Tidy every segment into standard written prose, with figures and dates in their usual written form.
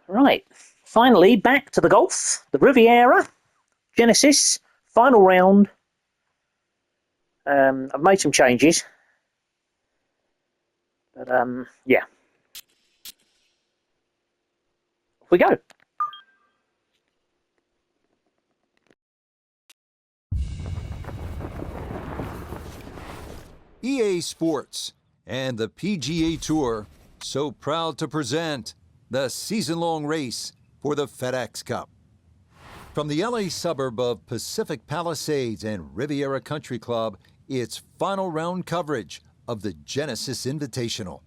Right, finally back to the golf, the Riviera, Genesis, final round. I've made some changes, but yeah, off we go. EA Sports and the PGA Tour so proud to present the season-long race for the FedEx Cup. From the LA suburb of Pacific Palisades and Riviera Country Club, it's final round coverage of the Genesis Invitational.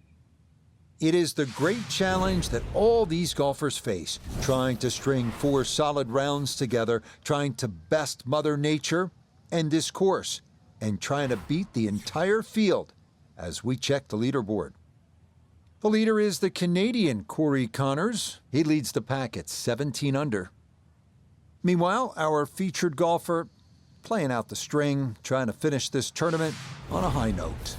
It is the great challenge that all these golfers face, trying to string 4 solid rounds together, trying to best Mother Nature and this course, and trying to beat the entire field as we check the leaderboard. The leader is the Canadian Corey Connors. He leads the pack at 17 under. Meanwhile, our featured golfer playing out the string, trying to finish this tournament on a high note.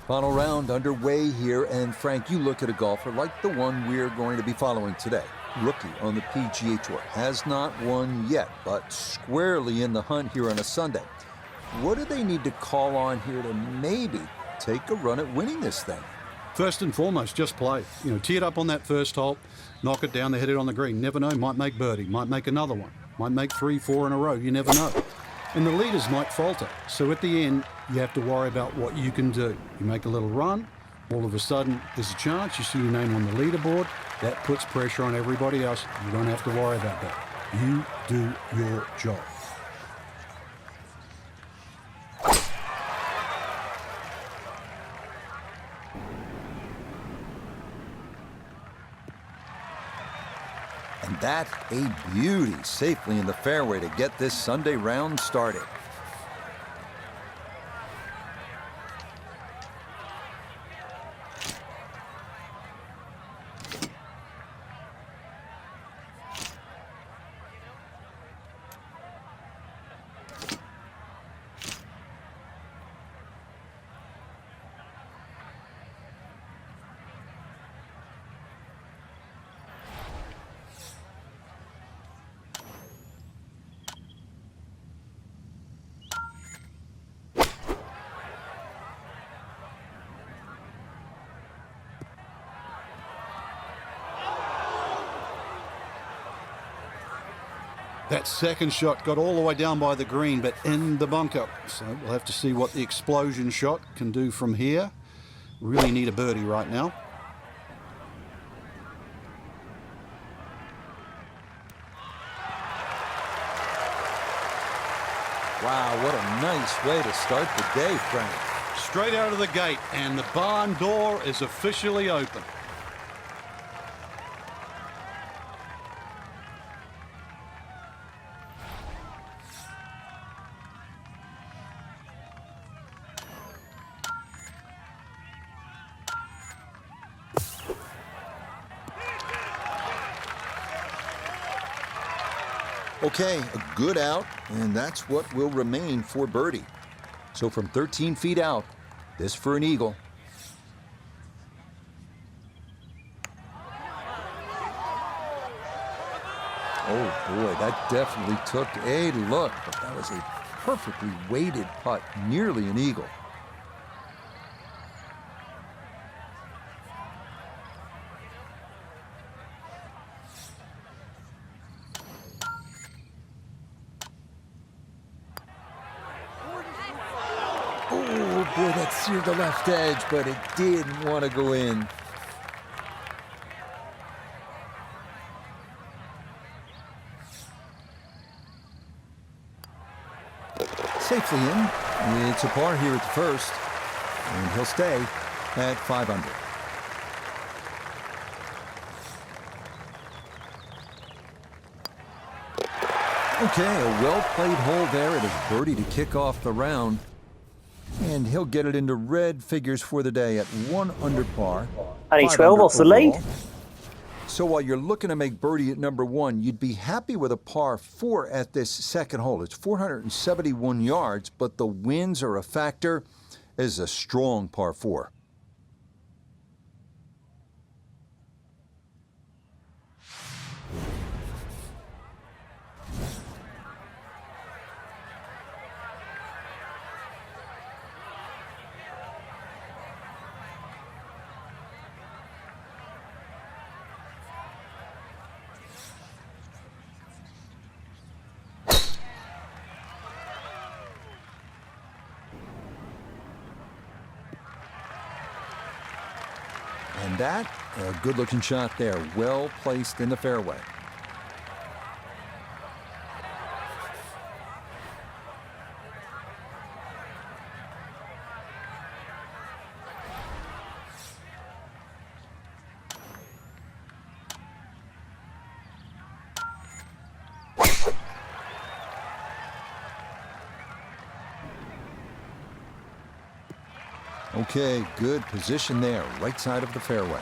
Final round underway here, and Frank, you look at a golfer like the one we're going to be following today. Rookie on the PGA Tour, has not won yet, but squarely in the hunt here on a Sunday. What do they need to call on here to maybe take a run at winning this thing? First and foremost, just play. Tee it up on that first hole, knock it down, hit it on the green. Never know, might make birdie, might make another one, might make 3, 4 in a row. You never know. And the leaders might falter. So at the end, you have to worry about what you can do. You make a little run, all of a sudden there's a chance, you see your name on the leaderboard. That puts pressure on everybody else. You don't have to worry about that. You do your job. And that a beauty, safely in the fairway to get this Sunday round started. That second shot got all the way down by the green, but in the bunker. So we'll have to see what the explosion shot can do from here. Really need a birdie right now. Wow, what a nice way to start the day, Frank. Straight out of the gate, and the barn door is officially open. Okay, a good out, and that's what will remain for birdie. So from 13 feet out, this for an eagle. Oh boy, that definitely took a look, but that was a perfectly weighted putt, nearly an eagle. Oh boy, that seared the left edge, but it didn't want to go in. Safely in. It's a par here at the first, and he'll stay at 5 under. Okay, a well-played hole there. It is birdie to kick off the round. And he'll get it into red figures for the day at 1 under par. Only 12 off the lead. So while you're looking to make birdie at number 1, you'd be happy with a par 4 at this second hole. It's 471 yards, but the winds are a factor. It is a strong par 4. And that, a good-looking shot there, well placed in the fairway. Okay, good position there, right side of the fairway.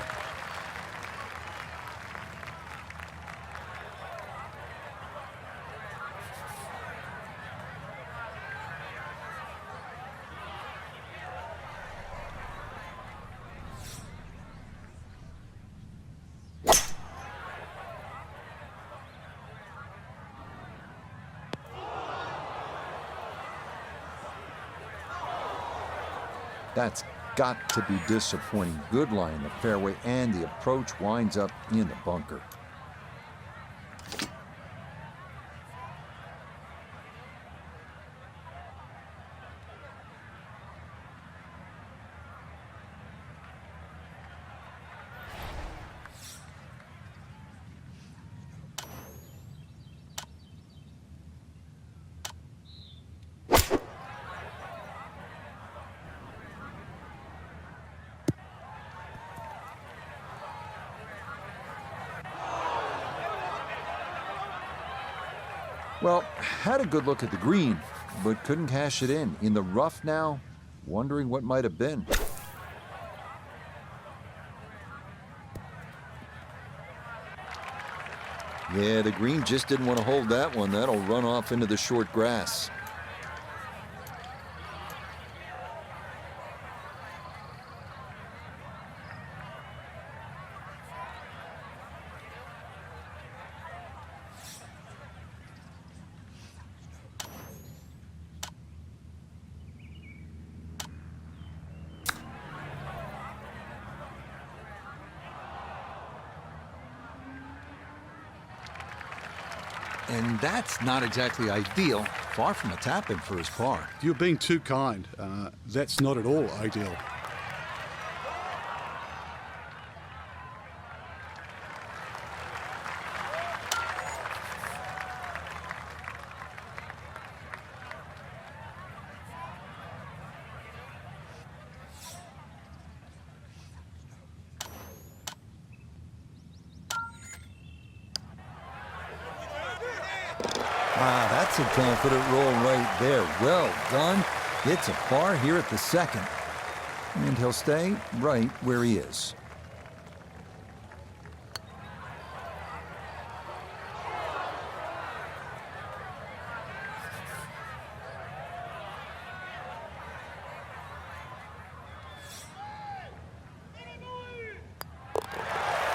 That's got to be disappointing. Good lie in the fairway, and the approach winds up in the bunker. Well, had a good look at the green, but couldn't cash it in. In the rough now, wondering what might have been. Yeah, the green just didn't want to hold that one. That'll run off into the short grass. And that's not exactly ideal. Far from a tap-in for his par. You're being too kind. That's not at all ideal. Ah, that's a confident roll right there. Well done. It's a par here at the second. And he'll stay right where he is.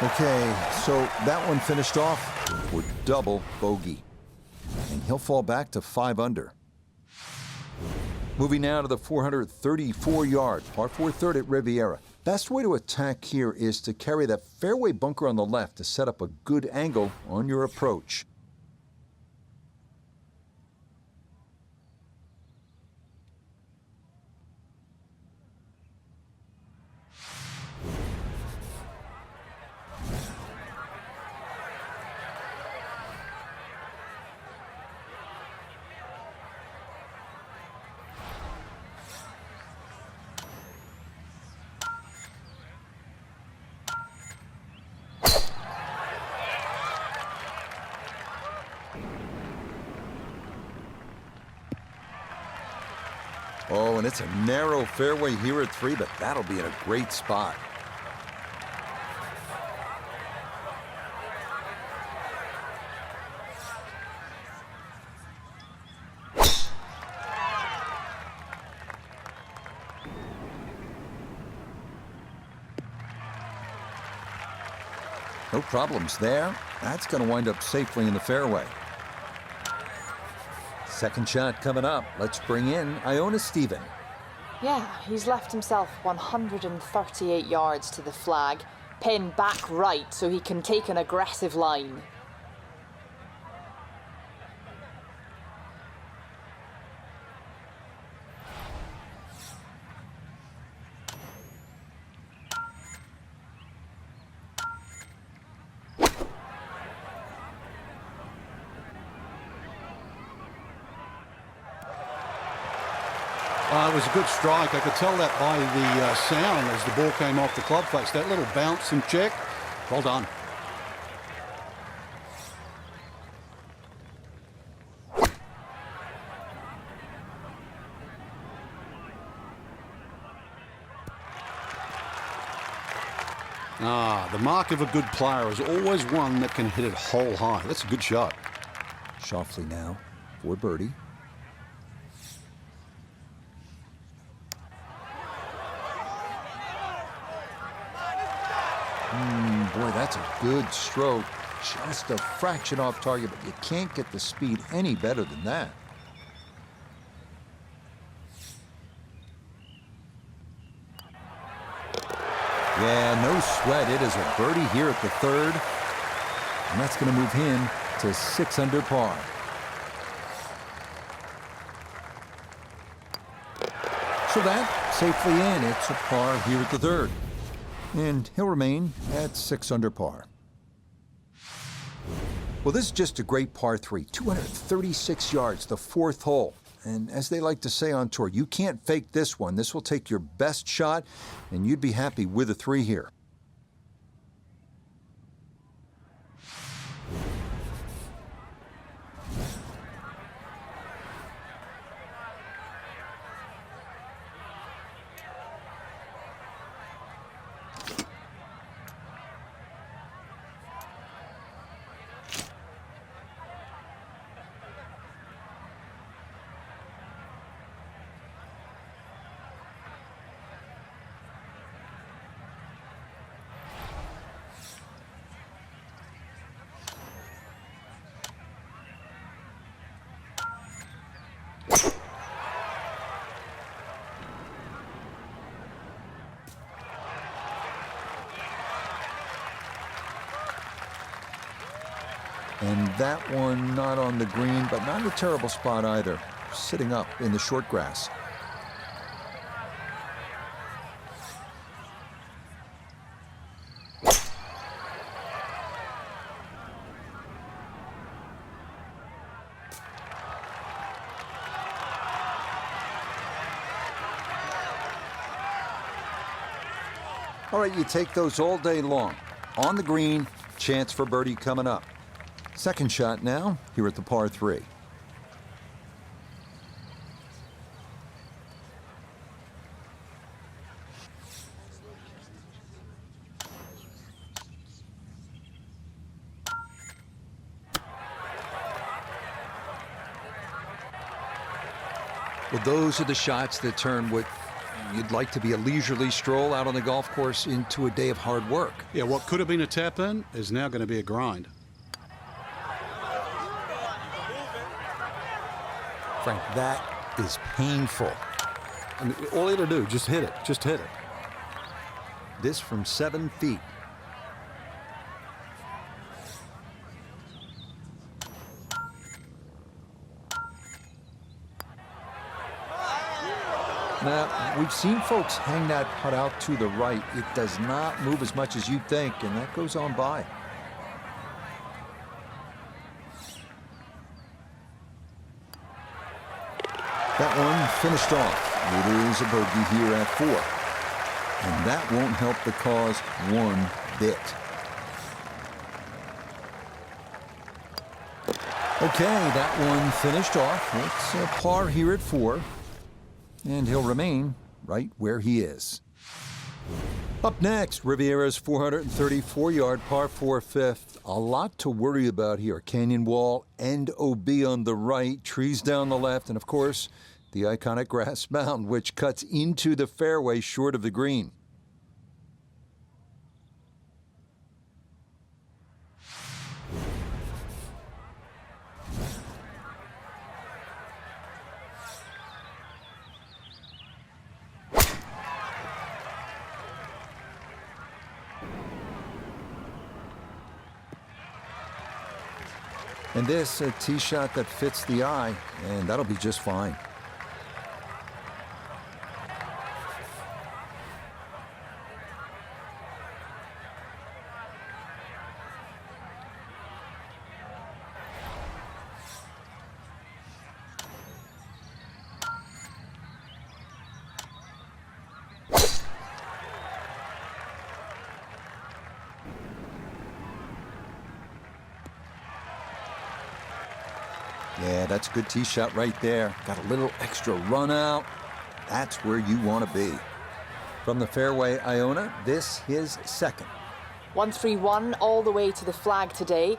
Okay, so that one finished off with double bogey. And he'll fall back to 5 under. Moving now to the 434-yard par 4 third at Riviera. Best way to attack here is to carry that fairway bunker on the left to set up a good angle on your approach. Oh, and it's a narrow fairway here at 3, but that'll be in a great spot. No problems there. That's going to wind up safely in the fairway. Second shot coming up. Let's bring in Iona Stephen. Yeah, he's left himself 138 yards to the flag, pin back right so he can take an aggressive line. It was a good strike. I could tell that by the sound as the ball came off the club face. That little bounce and check. Well done. The mark of a good player is always one that can hit it hole high. That's a good shot. Schauffele now for birdie. Boy, that's a good stroke. Just a fraction off target, but you can't get the speed any better than that. Yeah, no sweat. It is a birdie here at the third. And that's going to move him to 6 under par. So that safely in. It's a par here at the third. And he'll remain at 6 under par. Well, this is just a great par 3. 236 yards, the fourth hole. And as they like to say on tour, you can't fake this one. This will take your best shot, and you'd be happy with a 3 here. And that one not on the green, but not in a terrible spot either. Sitting up in the short grass. All right, you take those all day long. On the green, chance for birdie coming up. Second shot now, here at the par 3. Well, those are the shots that turn what you'd like to be a leisurely stroll out on the golf course into a day of hard work. Yeah, what could have been a tap-in is now going to be a grind. Frank, that is painful. I mean, all you got to do, just hit it. Just hit it. This from 7 feet. Now, we've seen folks hang that putt out to the right. It does not move as much as you'd think, and that goes on by. That one finished off. It is a bogey here at 4. And that won't help the cause one bit. Okay, that one finished off. It's a par here at 4. And he'll remain right where he is. Up next, Riviera's 434-yard par 4 fifth. A lot to worry about here. Canyon wall and OB on the right, trees down the left, and of course, the iconic grass mound, which cuts into the fairway short of the green. And this, a tee shot that fits the eye, and that'll be just fine. Yeah, that's a good tee shot right there. Got a little extra run out. That's where you want to be. From the fairway, Iona, this his second. 131 all the way to the flag today,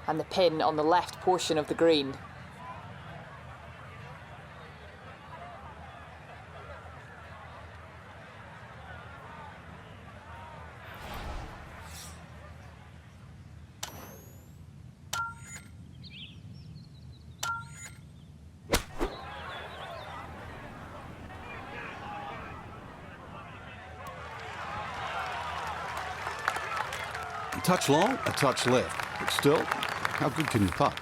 and the pin on the left portion of the green. A touch long, a touch left. But still, how good can you putt?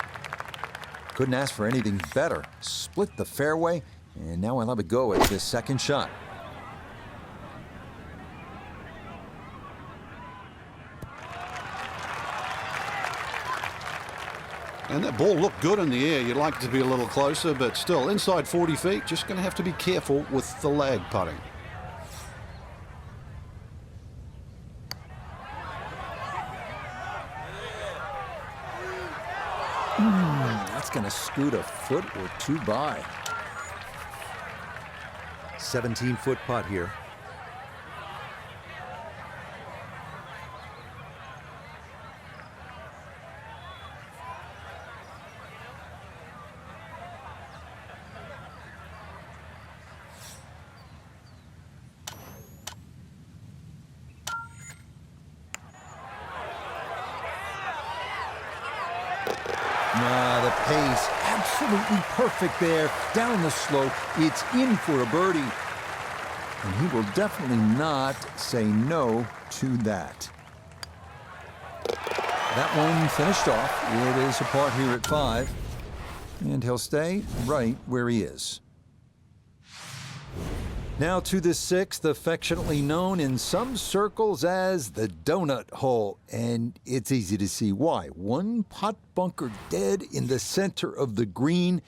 Couldn't ask for anything better. Split the fairway, and now I'll have a go at this second shot. And that ball looked good in the air. You'd like it to be a little closer, but still, inside 40 feet, just going to have to be careful with the lag putting. That's going to scoot a foot or two by. 17-foot putt here. The pace, absolutely perfect there. Down the slope, it's in for a birdie. And he will definitely not say no to that. That one finished off. It is a par here at 5. And he'll stay right where he is. Now to the 6th, affectionately known in some circles as the donut hole. And it's easy to see why. One putt bunker dead in the center of the green.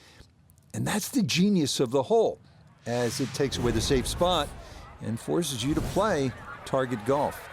And that's the genius of the hole, as it takes away the safe spot and forces you to play target golf.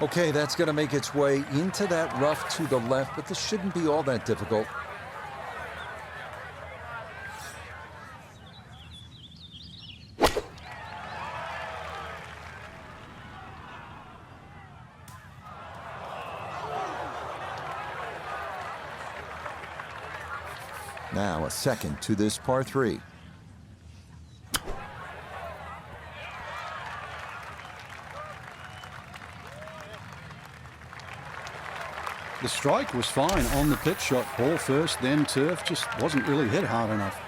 Okay, that's going to make its way into that rough to the left, but this shouldn't be all that difficult. Now a second to this par 3. The strike was fine on the pitch shot. Ball first, then turf. Just wasn't really hit hard enough.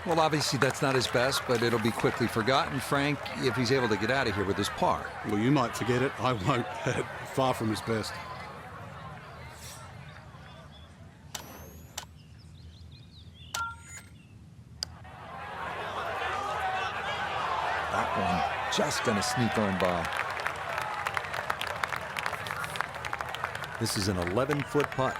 Well, obviously that's not his best, but it'll be quickly forgotten, Frank, if he's able to get out of here with his par. Well, you might forget it. I won't. Far from his best. That one just going to sneak on by. This is an 11-foot putt.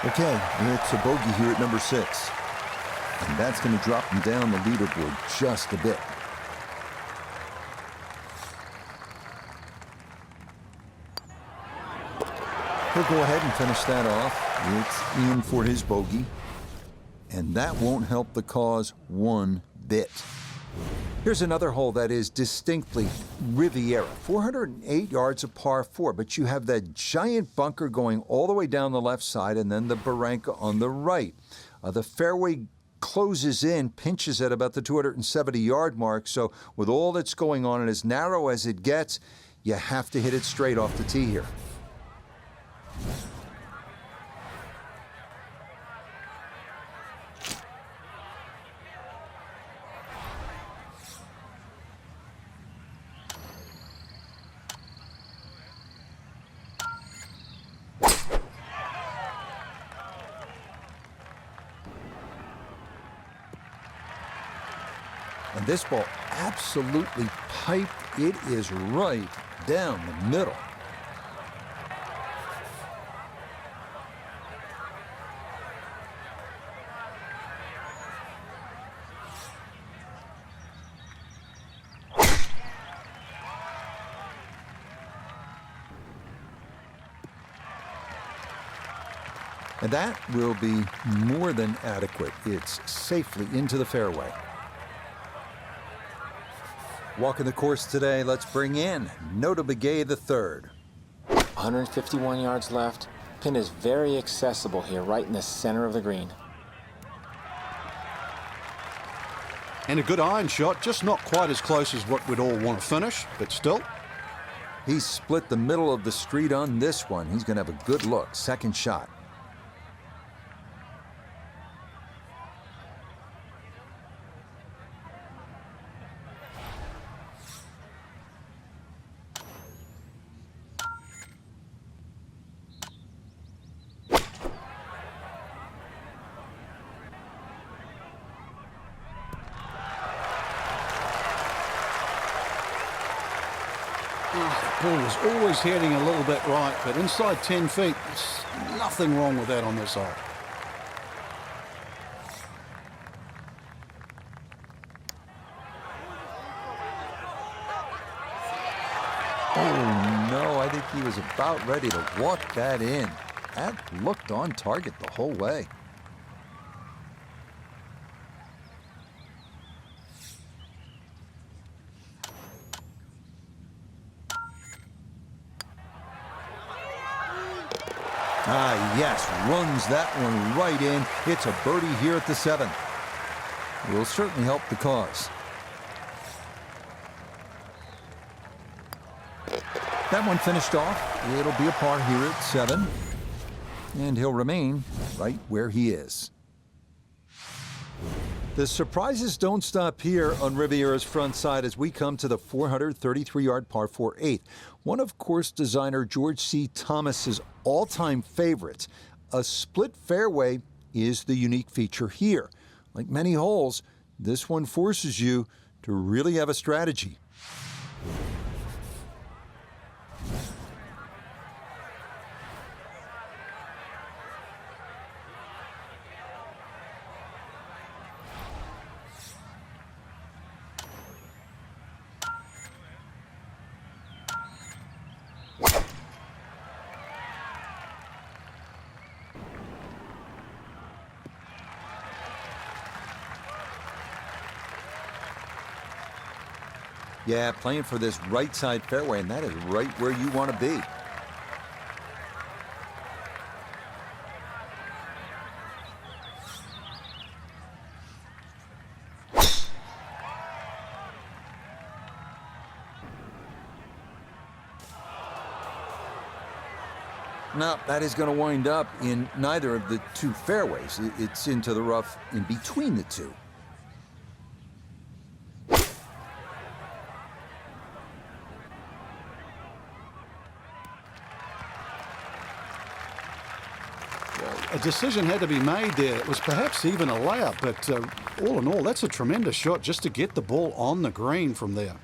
Okay, it's a bogey here at number 6. And that's going to drop him down the leaderboard just a bit. He'll go ahead and finish that off. It's in for his bogey. And that won't help the cause one bit. Here's another hole that is distinctly Riviera. 408 yards of par 4, but you have that giant bunker going all the way down the left side and then the barranca on the right. The fairway closes in, pinches at about the 270-yard mark, so with all that's going on and as narrow as it gets, you have to hit it straight off the tee here. And this ball absolutely piped. It is right down the middle. And that will be more than adequate. It's safely into the fairway. Walking the course today, let's bring in Nota Begay III. 151 yards left. Pin is very accessible here, right in the center of the green. And a good iron shot, just not quite as close as what we'd all want to finish, but still. He's split the middle of the street on this one. He's going to have a good look. Second shot. The ball was always heading a little bit right, but inside 10 feet, there's nothing wrong with that on this hole. Oh, no, I think he was about ready to walk that in. That looked on target the whole way. Ah, yes, runs that one right in. It's a birdie here at the 7th. Will certainly help the cause. That one finished off. It'll be a par here at 7. And he'll remain right where he is. The surprises don't stop here on Riviera's front side as we come to the 433-yard par 4 8th. One of course designer George C. Thomas's all-time favorites. A split fairway is the unique feature here. Like many holes, this one forces you to really have a strategy. Yeah, playing for this right side fairway, and that is right where you want to be. No, that is going to wind up in neither of the two fairways. It's into the rough in between the two. A decision had to be made there. It was perhaps even a layup, but all in all, that's a tremendous shot just to get the ball on the green from there.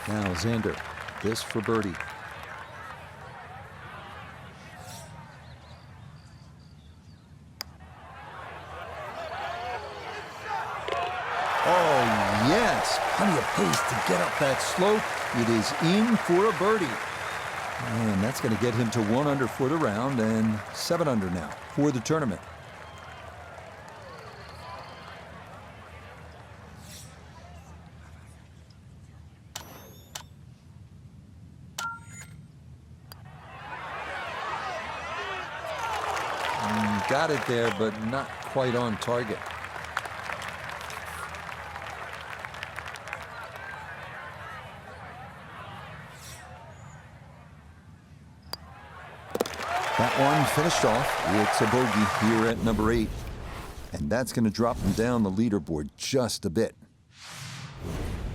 Now Xander, this for birdie. Oh, yes. Plenty of pace to get up that slope. It is in for a birdie. And that's going to get him to 1 under for the round and 7 under now for the tournament. Got it there, but not quite on target. That one finished off. It's a bogey here at number 8. And that's going to drop him down the leaderboard just a bit.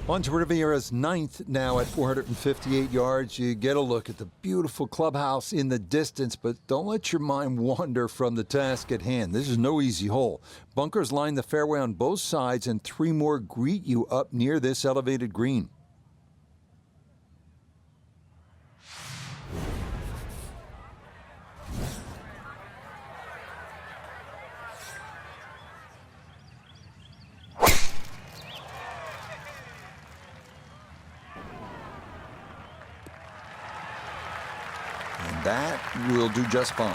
On to Riviera's 9th now at 458 yards. You get a look at the beautiful clubhouse in the distance, but don't let your mind wander from the task at hand. This is no easy hole. Bunkers line the fairway on both sides, and 3 more greet you up near this elevated green. That will do just fine.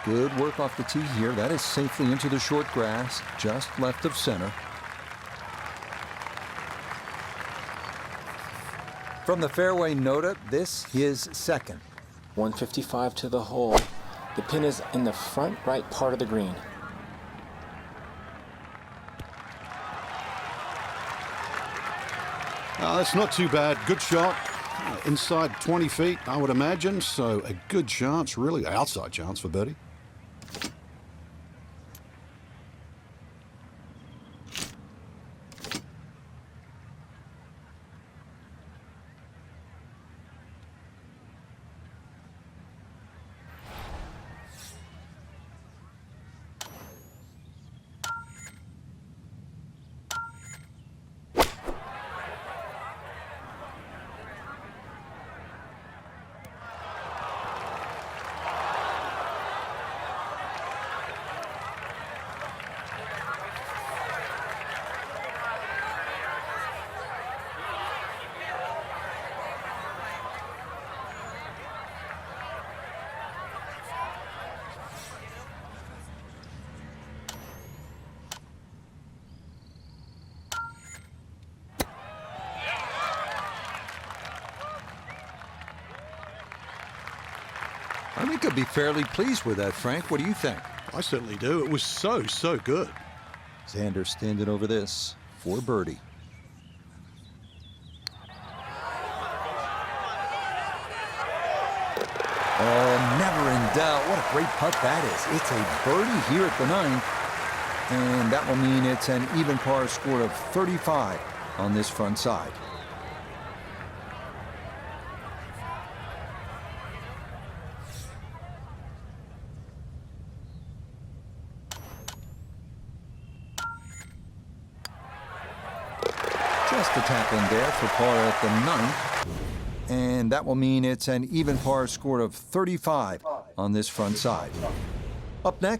Good work off the tee here. That is safely into the short grass, just left of center. From the fairway nota, this is second. 155 to the hole. The pin is in the front right part of the green. That's not too bad. Good shot. Inside 20 feet, I would imagine. So a good chance, really outside chance for birdie. I think I'd be fairly pleased with that, Frank. What do you think? I certainly do. It was so good. Xander standing over this for birdie. Oh, never in doubt. What a great putt that is. It's a birdie here at the 9th. And that will mean it's an even par score of 35 on this front side. Just a tap in there for par at the 9th. And that will mean it's an even par score of 35 on this front side. Up next.